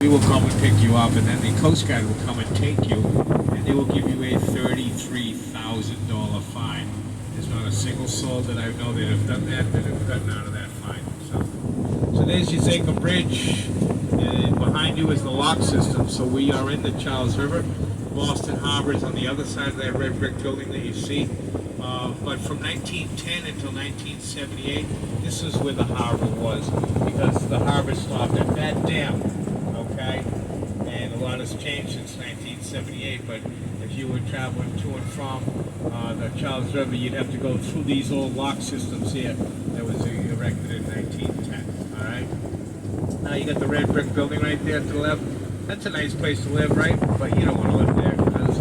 We will come and pick you up, and then the Coast Guard will come and take you, and they will give you a $33,000 fine. There's not a single soul that I know that have done that have gotten out of that fine. So there's your Zaka Bridge, and behind you is the lock system. So we are in the Charles River. Boston Harbor is on the other side of that red brick building that you see. But from 1910 until 1978, this is where the harbor was, because the harbor stopped at that dam, okay? And a lot has changed since 1978, but if you were traveling to and from the Charles River, you'd have to go through these old lock systems here that was erected in 1910, all right? Now you got the red brick building right there to the left. That's a nice place to live, right? But you don't want to live there, because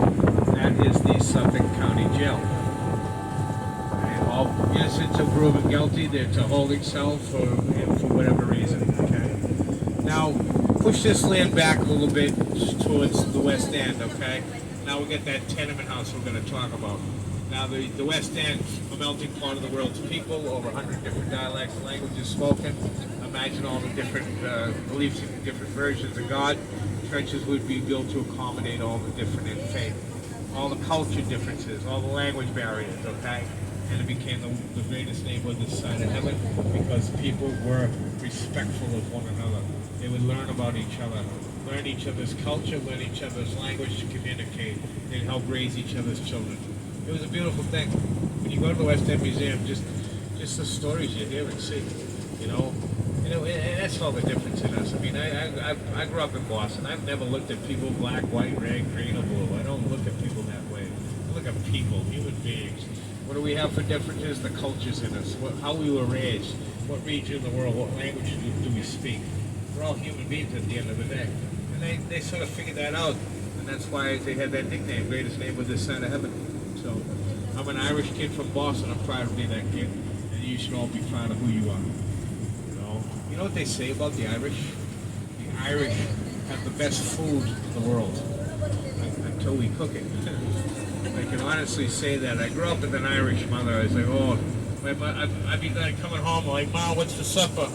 that is the Suffolk County Jail. All innocents are proven guilty. They're to holding cell for whatever reason. Okay. Now push this land back a little bit towards the West End. Okay. Now we get that tenement house we're going to talk about. Now the West End, a melting pot of the world's people, over 100 different dialects and languages spoken. Imagine all the different beliefs in the different versions of God. Churches would be built to accommodate all the different in faith, all the culture differences, all the language barriers. Okay. And it became the greatest neighborhood this side of heaven, because people were respectful of one another. They would learn about each other, learn each other's culture, learn each other's language to communicate. They'd help raise each other's children. It was a beautiful thing. When you go to the West End Museum, just the stories you hear and see, and that's all the difference in us. I mean, I grew up in Boston. I've never looked at people black, white, red, green, or blue. I don't look at people that way. I look at people, human beings. What do we have for differences? The cultures in us, how we were raised, what region of the world, what language do we speak. We're all human beings at the end of the day. And they sort of figured that out, and that's why they had that nickname, greatest neighborhood this side of heaven. So I'm an Irish kid from Boston. I'm proud to be that kid, and you should all be proud of who you are. You know what they say about the Irish? The Irish have the best food in the world, until we cook it. I can honestly say that. I grew up with an Irish mother. I was like, oh, I'd be coming home like, Mom, what's for supper?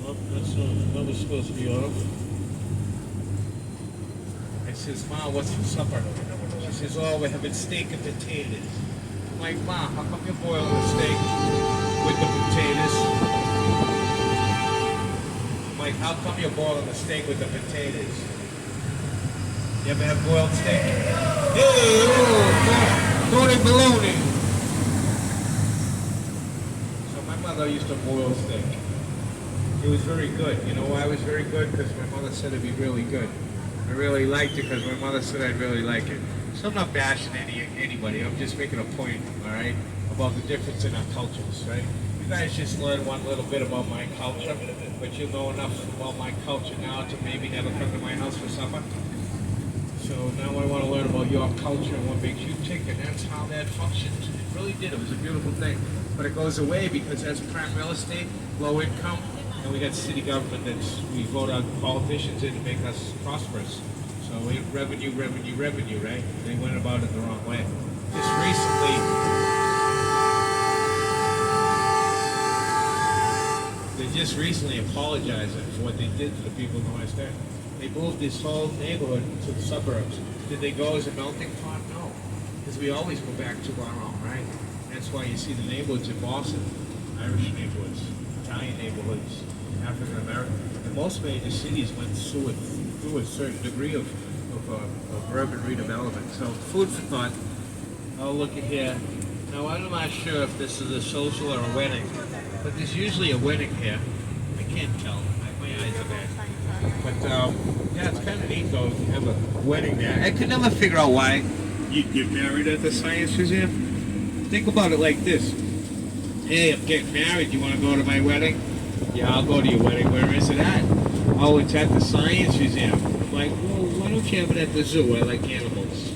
Well, that was supposed to be off. I says, Mom, what's for supper? She says, oh, we're having steak and potatoes. I'm like, Mom, how come you're boiling the steak with the potatoes? I'm like, how come you're boiling the steak with the potatoes? You ever have boiled steak? Hey, Tony Baloney. So my mother used to boil steak. It was very good. You know why it was very good? Because my mother said it'd be really good. I really liked it because my mother said I'd really like it. So I'm not bashing anybody. I'm just making a point, all right, about the difference in our cultures, right? You guys just learned one little bit about my culture, but you know enough about my culture now to maybe never come to my house for supper. So now I want to learn about your culture and what makes you tick, and that's how that functions. It really did. It was a beautiful thing. But it goes away because that's prime real estate, low income, and we got city government we vote out politicians in to make us prosperous. So we revenue, right? They went about it the wrong way. They just recently apologized for what they did to the people in the West End. They moved this whole neighborhood to the suburbs. Did they go as a melting pot? No. Because we always go back to our own, right? That's why you see the neighborhoods in Boston, Irish neighborhoods, Italian neighborhoods, African American. And most major cities went through a certain degree of urban redevelopment. So food for thought. Oh, look at here. Now I'm not sure if this is a social or a wedding, but there's usually a wedding here. I can't tell. My eyes are bad. But yeah, it's kind of neat though to have a wedding there. I could never figure out why you'd get married at the Science Museum. Think about it like this. Hey, I'm getting married. You want to go to my wedding? Yeah, I'll go to your wedding. Where is it at? Oh, it's at the Science Museum. I'm like, well, why don't you have it at the zoo? I like animals.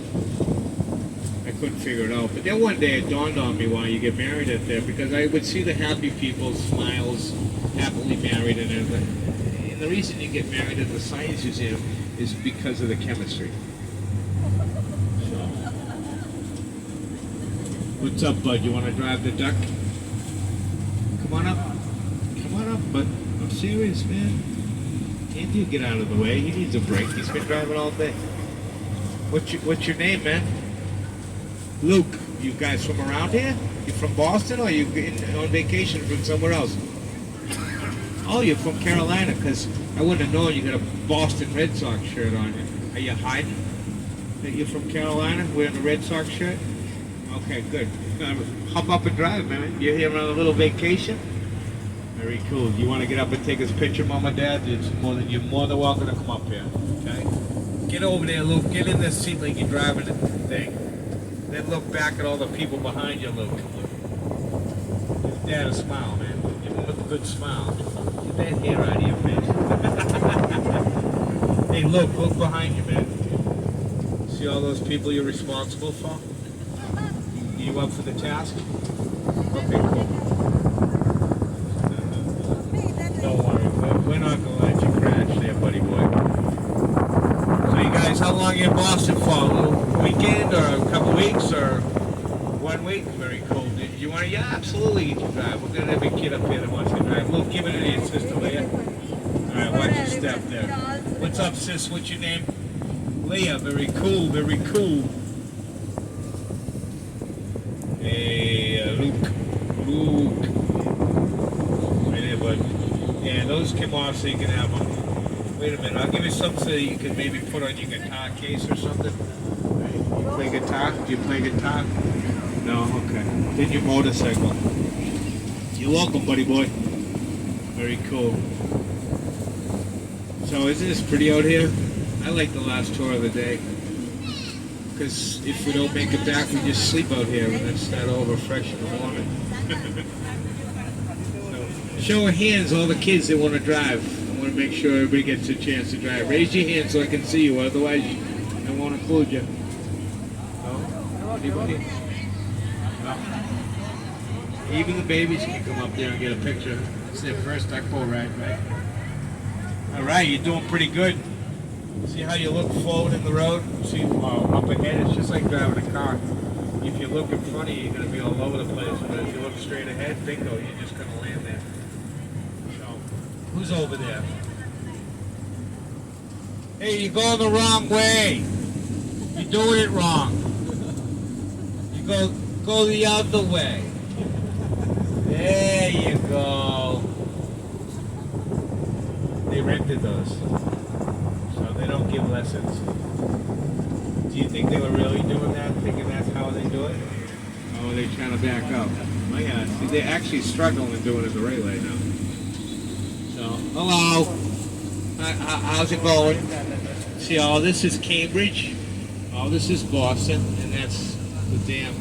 I couldn't figure it out. But then one day it dawned on me why you get married at there, because I would see the happy people, smiles, happily married and everything. And the reason you get married at the Science Museum is because of the chemistry. So, what's up, bud? You want to drive the duck? Come on up. Come on up, bud. I'm serious, man. Andy will get out of the way. He needs a break. He's been driving all day. What's your name, man? Luke. You guys from around here? You from Boston, or you on vacation from somewhere else? Oh, you're from Carolina, because I wouldn't have known you got a Boston Red Sox shirt on you. Are you hiding that you're from Carolina wearing a Red Sox shirt? Okay, good. Hop up and drive, man. You're here on a little vacation? Very cool. You want to get up and take his picture, Mom and Dad? You're more than welcome to come up here, okay? Get over there, Luke. Get in this seat like you're driving the thing. Then look back at all the people behind you, Luke. Give Dad a smile, man. Give him a good smile. Get that hair out of your face. Hey, look behind you, man. See all those people you're responsible for? You up for the task? Okay, cool. Don't worry, we're not going to let you crash there, buddy boy. So you guys, how long are you in Boston for? A little weekend, or a couple weeks, or 1 week? Very cool. You want to? Yeah, absolutely you can drive. We're going to have a kid up here that wants to drive. Luke, give it to your sister, Leah. All right, watch your step there. What's up, sis? What's your name? Leah. Very cool, very cool. Hey, Luke. Right there, bud. Yeah, those came off so you can have them. Wait a minute, I'll give you something so you can maybe put on your guitar case or something. Right. You play guitar? Do you play guitar? No? Okay. Then your motorcycle. You're welcome, buddy boy. Very cool. So isn't this pretty out here? I like the last tour of the day. Because if we don't make it back, we just sleep out here and then start over fresh in the morning. So, show of hands, all the kids that want to drive. I want to make sure everybody gets a chance to drive. Raise your hand so I can see you, otherwise I won't include you. No? Anybody? No? Even the babies can come up there and get a picture. It's their first Duckbow ride, right? All right, you're doing pretty good. See how you look forward in the road? See up ahead, it's just like driving a car. If you look in front of you, you're going to be all over the place. But if you look straight ahead, bingo, you're just going to land there. So, who's over there? Hey, you're going the wrong way. You're doing it wrong. You go the other way. There you go. They rented those. They don't give lessons. Do you think they were really doing that, thinking that's how they do it? Oh, they're trying to back up. Oh yeah, see, they're actually struggling and doing it the right way now. So, hello. How's it going? See, all this is Cambridge. All this is Boston, and that's the dam.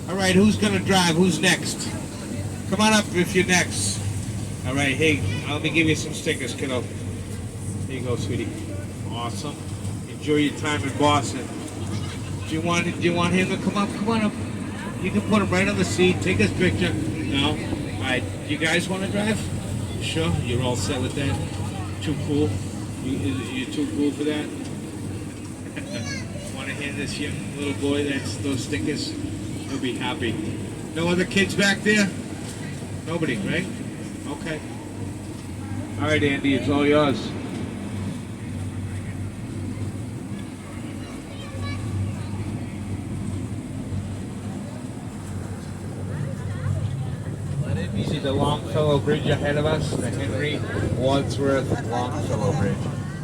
All right, who's going to drive? Who's next? Come on up if you're next. All right, hey, let me give you some stickers, kiddo. Here you go, sweetie. Awesome. Enjoy your time in Boston. Do you want him to come up? Come on up. You can put him right on the seat. Take his picture. No? All right. You guys want to drive? Sure. You're all set with that? Too cool? You're too cool for that? Want to hand this young little boy those stickers? He'll be happy. No other kids back there? Nobody, right? Okay. All right, Andy. It's all yours. You see the Longfellow Bridge ahead of us, the Henry Wadsworth Longfellow Bridge.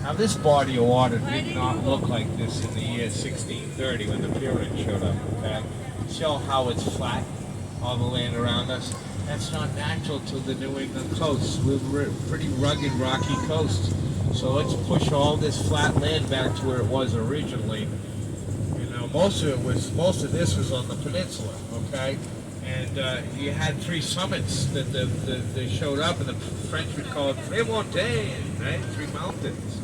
Now this body of water did not look like this in the year 1630 when the pyramids showed up, okay? Show how it's flat, all the land around us. That's not natural to the New England coast. We're a pretty rugged, rocky coast. So let's push all this flat land back to where it was originally. You know, most of this was on the peninsula, okay? And you had three summits that they showed up, and the French would call it Tres Montagnes, right? 3 mountains.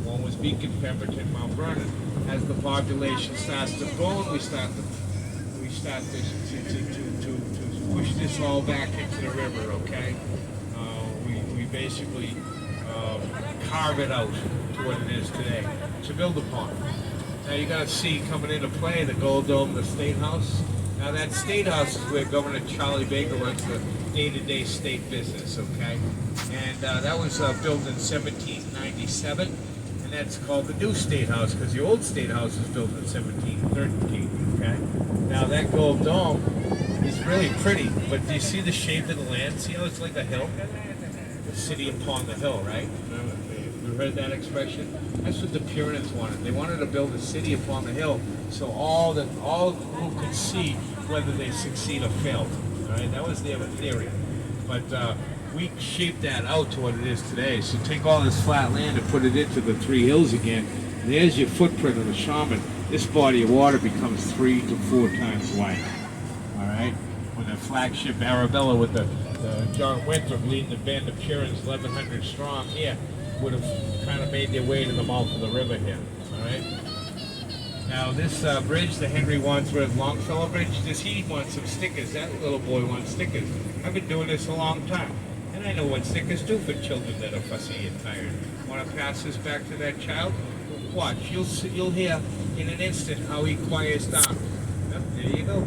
One was Beacon, Pemberton, Mount Vernon. As the population starts to grow, we start to push this all back into the river. Okay, we basically carve it out to what it is today to build upon. Now you got to see coming into play the Gold Dome, the State House. Now that State House is where Governor Charlie Baker wants to day-to-day state business, okay? And that was built in 1797, and that's called the new State House, because the old State House was built in 1713, okay? Now that gold dome is really pretty, but do you see the shape of the land? See how it's like a hill? The city upon the hill, right? You heard that expression? That's what the Puritans wanted. They wanted to build a city upon the hill, so all who could see whether they succeed or failed. All right, that was their theory. But we shaped that out to what it is today. So take all this flat land and put it into the three hills again. And there's your footprint of the shaman. This body of water becomes 3 to 4 times wider. All right, with a flagship Arabella with the John Winthrop leading the band of Puritans, 1,100 strong here, would have kind of made their way to the mouth of the river here. All right. Now this bridge, the Henry Wadsworth Longfellow Bridge, does he want some stickers? That little boy wants stickers. I've been doing this a long time, and I know what stickers do for children that are fussy and tired. Want to pass this back to that child? Watch, you'll hear in an instant how he quiets down. Yep, there you go.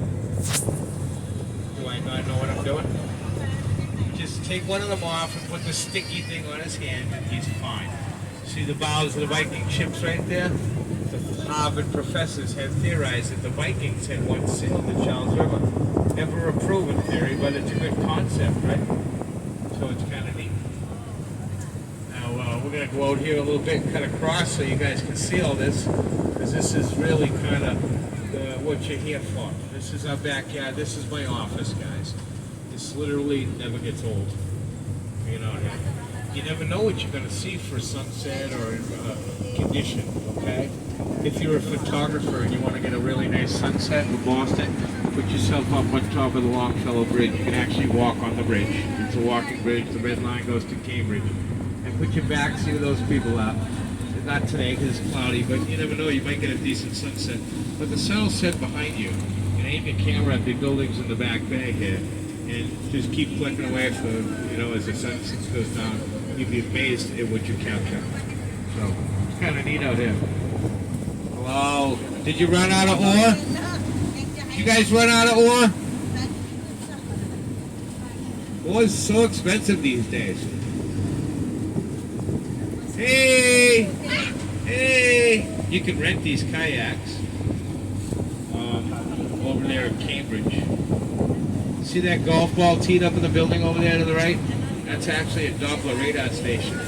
Do I not know what I'm doing? Just take one of them off and put the sticky thing on his hand, and he's fine. See the boughs of the Viking ships right there? The Harvard professors had theorized that the Vikings had once sailed the Charles River. Never a proven theory, but it's a good concept, right? So it's kind of neat. Now we're going to go out here a little bit and cut across so you guys can see all this, because this is really kind of what you're here for. This is our backyard. This is my office, guys. This literally never gets old. You know, you never know what you're going to see for sunset or condition, okay? If you're a photographer and you want to get a really nice sunset in Boston, put yourself up on top of the Longfellow Bridge. You can actually walk on the bridge. It's a walking bridge. The red line goes to Cambridge. And put your back, see where those people are. Not today because it's cloudy, but you never know. You might get a decent sunset. But the sun will set behind you. And aim your camera at the buildings in the back bay here. And just keep clicking away for, as the sun goes down. You'd be amazed at what you capture. So, it's kind of neat out here. Hello? Did you run out of ore? You guys run out of ore? Ore is so expensive these days. Hey! Hey! You can rent these kayaks over there at Cambridge. See that golf ball teed up in the building over there to the right? That's actually a Doppler radar station.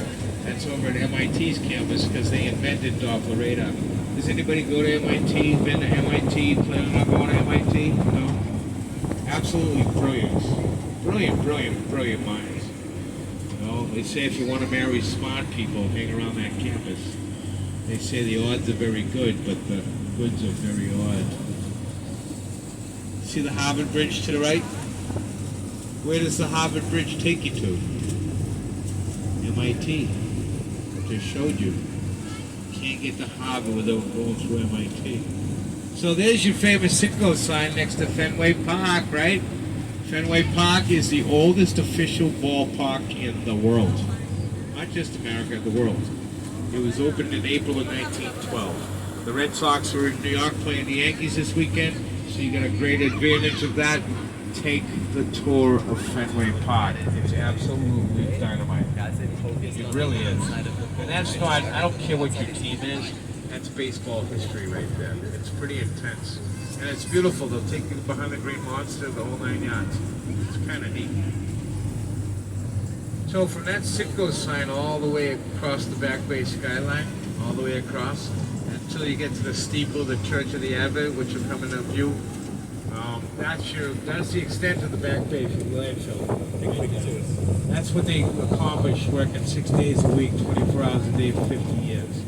That's over at MIT's campus because they invented Doppler radar. Does anybody go to MIT? Been to MIT? Planning on going to MIT? No? Absolutely brilliant. Brilliant minds. They say if you want to marry smart people, hang around that campus. They say the odds are very good, but the goods are very odd. See the Harvard Bridge to the right? Where does the Harvard Bridge take you to? MIT. I just showed you. Can't get to Harvard without going through MIT. So there's your famous Citgo sign next to Fenway Park, right? Fenway Park is the oldest official ballpark in the world. Not just America, the world. It was opened in April of 1912. The Red Sox were in New York playing the Yankees this weekend, so you got a great advantage of that. Take the tour of Fenway Park. It's absolutely dynamite. It really is. And that's not, I don't care what your team is, that's baseball history right there. It's pretty intense. And it's beautiful. They'll take you behind the Green Monster, the whole 9 yards. It's kind of neat. So from that Citgo sign all the way across the Back Bay skyline, all the way across, until you get to the steeple of the Church of the Advent, which will come into view. That's the extent of the Back Bay landfill. That's what they accomplished working 6 days a week, 24 hours a day for 50 years.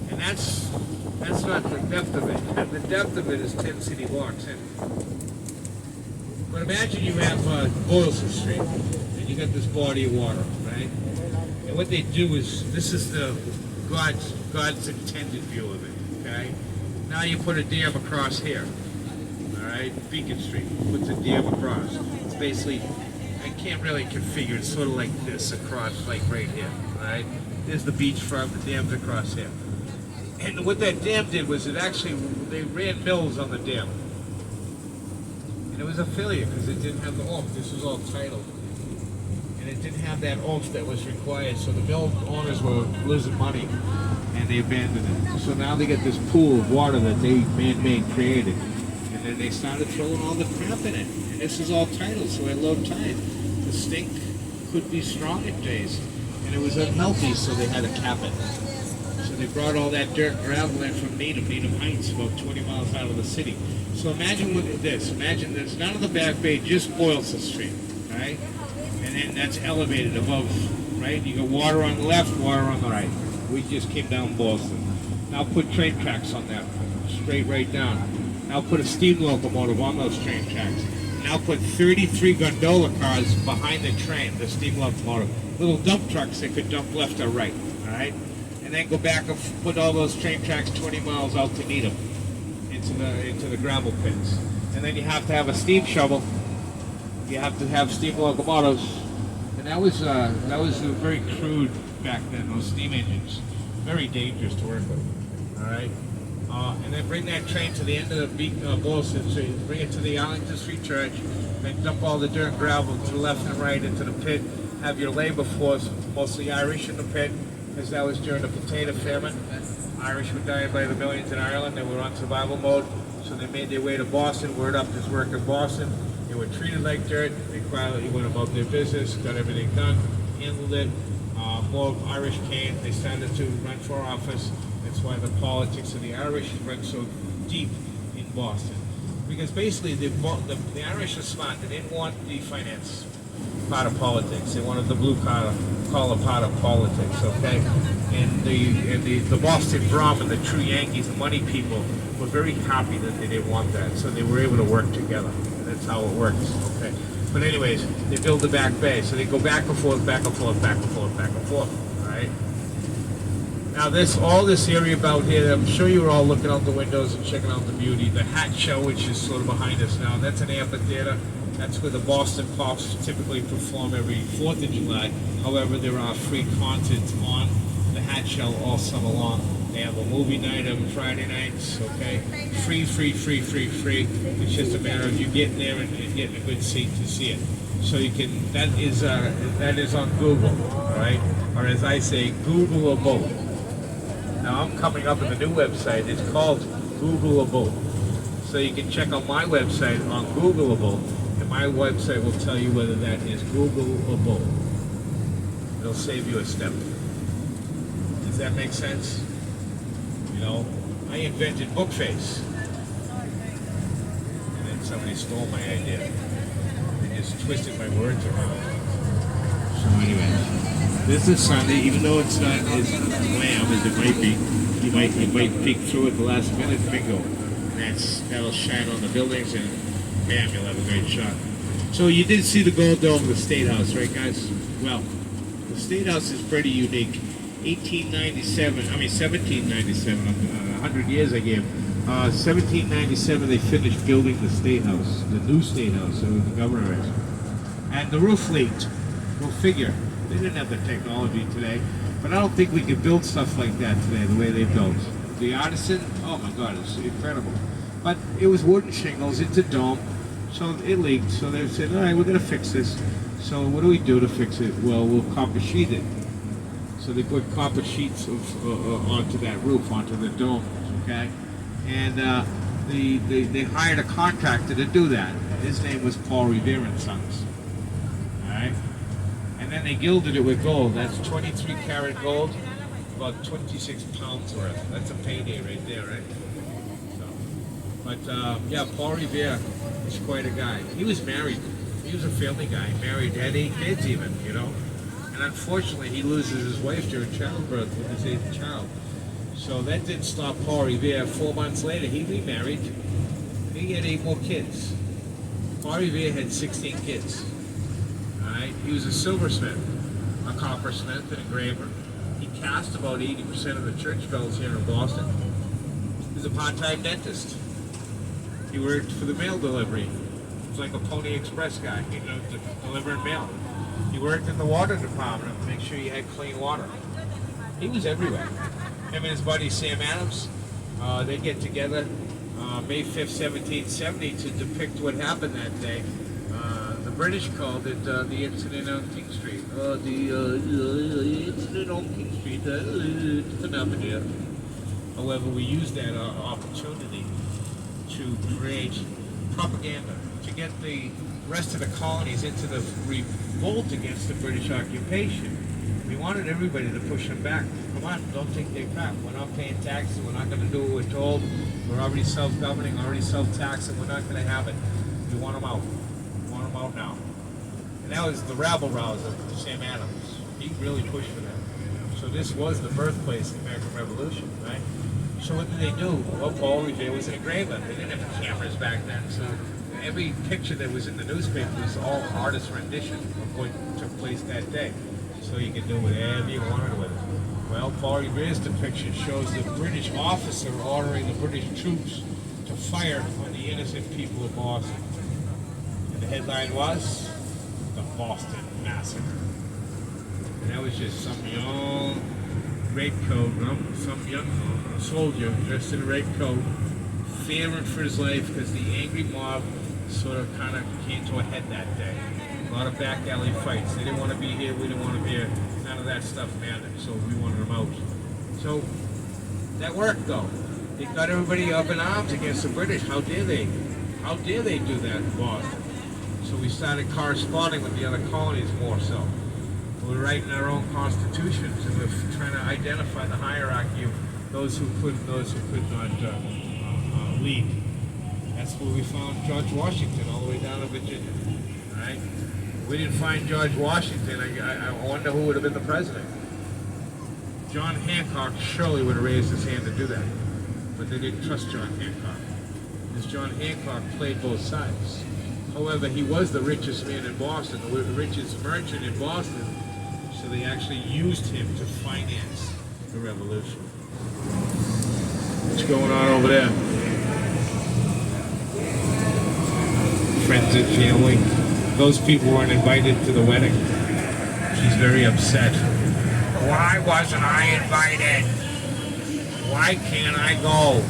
And that's not the depth of it. The depth of it is 10 city blocks in. But imagine you have Boylston Street, and you got this body of water, right? And what they do is, this is the God's intended view of it, okay? Now you put a dam across here. Right, Beacon Street puts a dam across. It's basically, I can't really configure it. It's sort of like this across, like right here. Right, there's the beachfront. The dam's across here. And what that dam did was they ran mills on the dam, and it was a failure because it didn't have the this was all tidal. and it didn't have that oomph that was required. So the mill owners were losing money, and they abandoned it. So now they get this pool of water that they man-made created, and then they started throwing all the crap in it. And this is all tidal, so at low tide, the stink could be strong at days, and it was unhealthy, so they had to cap it. So they brought all that dirt and gravel in from Needham Heights, about 20 miles out of the city. So imagine this. Imagine there's none of the Back Bay, just Boylston Street, right? And then that's elevated above, right? You got water on the left, water on the right. We just came down Boylston. Now put train tracks on that, straight right down. Now put a steam locomotive on those train tracks. Now put 33 gondola cars behind the train, the steam locomotive. Little dump trucks that could dump left or right, all right? And then go back and put all those train tracks 20 miles out to Needham, into the gravel pits. And then you have to have a steam shovel. You have to have steam locomotives. And that was very crude back then, those steam engines. Very dangerous to work with, all right? And then bring that train to the end of the Boylston Street, bring it to the Arlington Street Church, and dump all the dirt and gravel to the left and right into the pit. Have your labor force, mostly Irish, in the pit, because that was during the potato famine. Irish were dying by the millions in Ireland. They were on survival mode, so they made their way to Boston. Word up this work in Boston. They were treated like dirt. They quietly went about their business, got everything done, handled it. More Irish came. They started to run for office. That's why the politics of the Irish run so deep in Boston. Because basically the Irish are smart. They didn't want the finance part of politics. They wanted the blue collar part of politics, okay? And the Boston Brahmin, the true Yankees, the money people, were very happy that they didn't want that. So they were able to work together. And that's how it works, okay? But anyways, they build the Back Bay. So they go back and forth, back and forth, back and forth, back and forth, all right? Now all this area about here, I'm sure you were all looking out the windows and checking out the beauty. The Hat Show, which is sort of behind us now, that's an amphitheater. That's where the Boston Pops typically perform every 4th of July. However, there are free concerts on the Hat Show all summer long. They have a movie night on Friday nights, okay? Free. It's just a matter of you getting there and getting a good seat to see it. So you can, that is on Google, all right? Or as I say, Googleable. Now I'm coming up with a new website. It's called Googleable. So you can check out my website on Googleable, and my website will tell you whether that is Googleable. It'll save you a step. Does that make sense? You know, I invented Bookface, and then somebody stole my idea. They just twisted my words around. So anyway, this is Sunday. Even though it's not as glam as it might be, you might peek through at the last minute. Bingo. That'll shine on the buildings, and bam, you'll have a great shot. So you did see the Gold Dome, the State House, right, guys? Well, the State House is pretty unique. 1797, 100 years I gave. 1797, they finished building the State House, the new State House, so the governor is. And the roof leaked. Go figure. They didn't have the technology today, but I don't think we could build stuff like that today, the way they built. The artisan, oh my God, it's incredible. But it was wooden shingles, it's a dome, so it leaked. So they said, all right, we're going to fix this. So what do we do to fix it? Well, we'll copper sheet it. So they put copper sheets onto that roof, onto the dome, okay? And they hired a contractor to do that. His name was Paul Revere and Sons, all right? And then they gilded it with gold. That's 23 karat gold, about 26 pounds worth. That's a payday right there, right? So, but yeah, Paul Revere is quite a guy. He was married. He was a family guy. Married, had 8 kids even, you know? And unfortunately, he loses his wife during childbirth with his 8th child. So that didn't stop Paul Revere. 4 months later, he remarried. He had 8 more kids. Paul Revere had 16 kids. All right? He was a silversmith, a coppersmith, an engraver. He cast about 80% of the church bells here in Boston. He was a part-time dentist. He worked for the mail delivery. He was like a Pony Express guy, you know, delivering mail. He worked in the water department to make sure you had clean water. He was everywhere. Him and his buddy Sam Adams, they get together May 5th, 1770 to depict what happened that day. The The British called it the incident on King Street. The incident on King Street. It's an idea. However, we used that opportunity to create propaganda, to get the rest of the colonies into the revolt against the British occupation. We wanted everybody to push them back. Come on, don't take their crap. We're not paying taxes. We're not going to do what we're told. We're already self-governing, already self-taxing. We're not going to have it. We want them out. We want them out now. And that was the rabble-rouser, Sam Adams. He really pushed for that. So this was the birthplace of the American Revolution, right? So what did they do? Well, Paul Revere was an engraver. They didn't have cameras back then, so every picture that was in the newspaper was all artist rendition of what took place that day. So you could do whatever you wanted with it. Well, Paul Revere's depiction shows the British officer ordering the British troops to fire on the innocent people of Boston. And the headline was, the Boston Massacre. And that was just some young raincoat, some young soldier dressed in a raincoat, fearing for his life because the angry mob sort of kind of came to a head that day. A lot of back alley fights. They didn't want to be here, we didn't want to be here. None of that stuff mattered, so we wanted them out. So that worked though. They got everybody up in arms against the British. How dare they? How dare they do that in Boston? So we started corresponding with the other colonies more so. We're writing our own constitutions, and we're trying to identify the hierarchy of those who could and those who could not lead. That's where we found George Washington all the way down to Virginia. Right? If we didn't find George Washington, I wonder who would have been the president. John Hancock surely would have raised his hand to do that, but they didn't trust John Hancock, because John Hancock played both sides. However, he was the richest man in Boston, the richest merchant in Boston, so they actually used him to finance the revolution. What's going on over there? Friends and family. Those people weren't invited to the wedding. She's very upset. Why wasn't I invited? Why can't I go?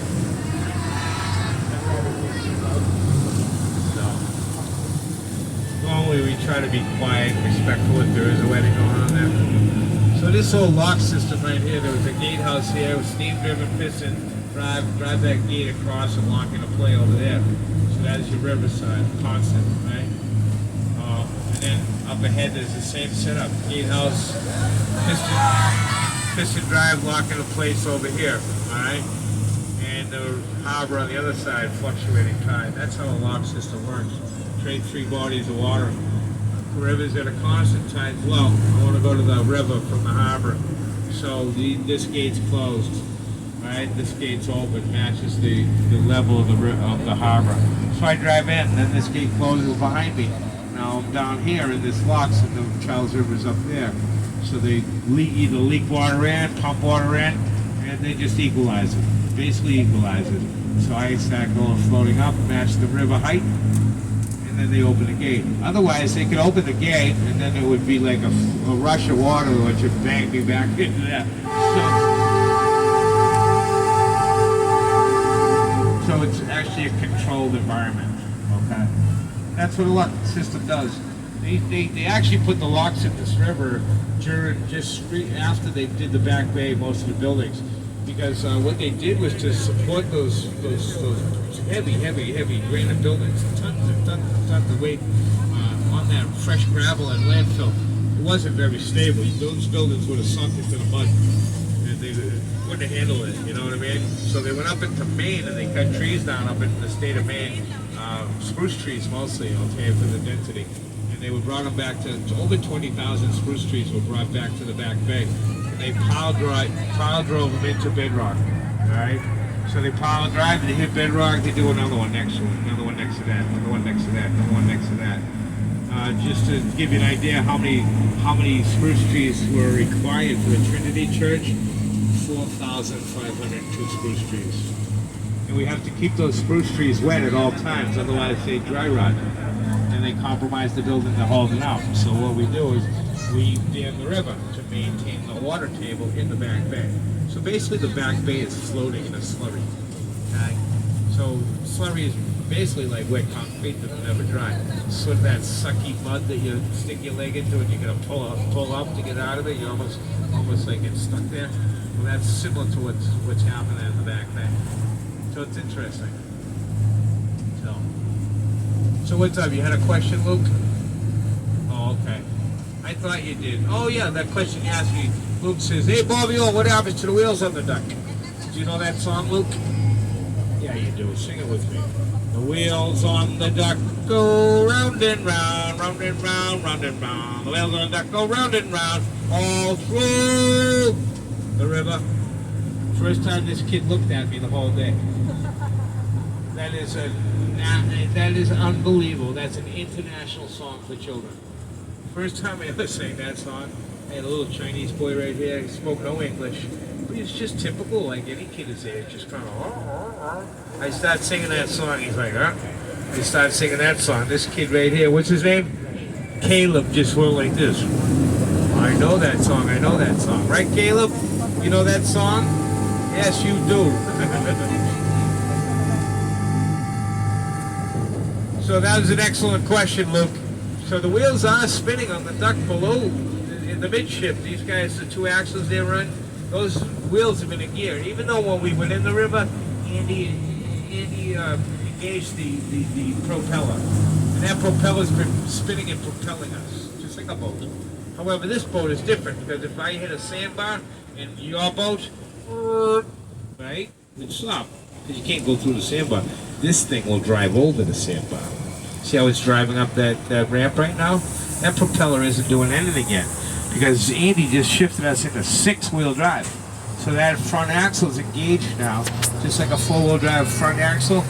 Normally we try to be quiet and respectful if there is a wedding going on there. So this whole lock system right here, there was a gatehouse here with steam-driven piston, drive that gate across and lock into play over there. So that is your riverside, constant, right? And then up ahead there's the same setup, gatehouse, piston drive, lock into place over here, all right? And the harbor on the other side, fluctuating tide. That's how a lock system works. Trade three bodies of water. The river's at a constant tide flow. I want to go to the river from the harbor. So this gate's closed. Right? This gate's open, matches the level of the harbor. So I drive in, and then this gate closes behind me. Now I'm down here in this lock, so the Charles River's up there. So they either leak water in, pump water in, and they just equalize it. Basically equalize it. So I start going floating up, match the river height, and then they open the gate. Otherwise, they could open the gate, and then it would be like a rush of water which would bang me back into that. So it's actually a controlled environment. Okay, that's what a lock system does. They actually put the locks in this river during just after they did the back bay, most of the buildings, because what they did was to support those heavy granite buildings, tons of weight on that fresh gravel and landfill. It wasn't very stable. Those buildings would have sunk into the mud, and they wouldn't have handled it. You know what I mean? So they went up into Maine and they cut trees down up in the state of Maine, spruce trees mostly, okay, for the density. And they were brought them back to over 20,000 spruce trees were brought back to the back bay. And they pile drove them into bedrock. All right. So they pile drive, they hit bedrock, they do another one next to it, another one next to that, another one next to that, another one next to that. Just to give you an idea how many spruce trees were required for the Trinity Church, 4,502 spruce trees. And we have to keep those spruce trees wet at all times, otherwise they dry rot. And they compromise the building to hold it out. So what we do is we dam the river to maintain the water table in the back bay. So basically the back bay is floating in a slurry. Okay? So slurry is basically like wet concrete that will never dry. Sort of that sucky mud that you stick your leg into and you're gonna pull up to get out of it. You almost like get stuck there. Well, that's similar to what's happening in the back there. So it's interesting. So what's up? You had a question, Luke? Oh, okay. I thought you did. Oh yeah, that question you asked me. Luke says, "Hey Bobby, what happens to the wheels on the duck?" Do you know that song, Luke? Yeah, you do. Sing it with me. The wheels on the duck go round and round, round and round, round and round. The wheels on the duck go round and round, all through the river. First time this kid looked at me the whole day. That is unbelievable. That's an international song for children. First time I ever sang that song. I had a little Chinese boy right here. He spoke no English. But he's just typical, like any kid his age. Just kind of, I start singing that song. He's like, huh? I start singing that song. This kid right here, what's his name? Caleb, just went like this. I know that song. I know that song. Right, Caleb? You know that song? Yes, you do. So that was an excellent question, Luke. So the wheels are spinning on the duck below in the midship. These guys, the two axles they run, those wheels have been in gear. Even though when we went in the river, Andy engaged the propeller. And that propeller's been spinning and propelling us, just like a boat. However, this boat is different because if I hit a sandbar in your boat, right, it'd stop because you can't go through the sandbar. This thing will drive over the sandbar. See how it's driving up that ramp right now? That propeller isn't doing anything yet because Andy just shifted us into 6-wheel drive. So that front axle is engaged now, just like a 4-wheel drive front axle.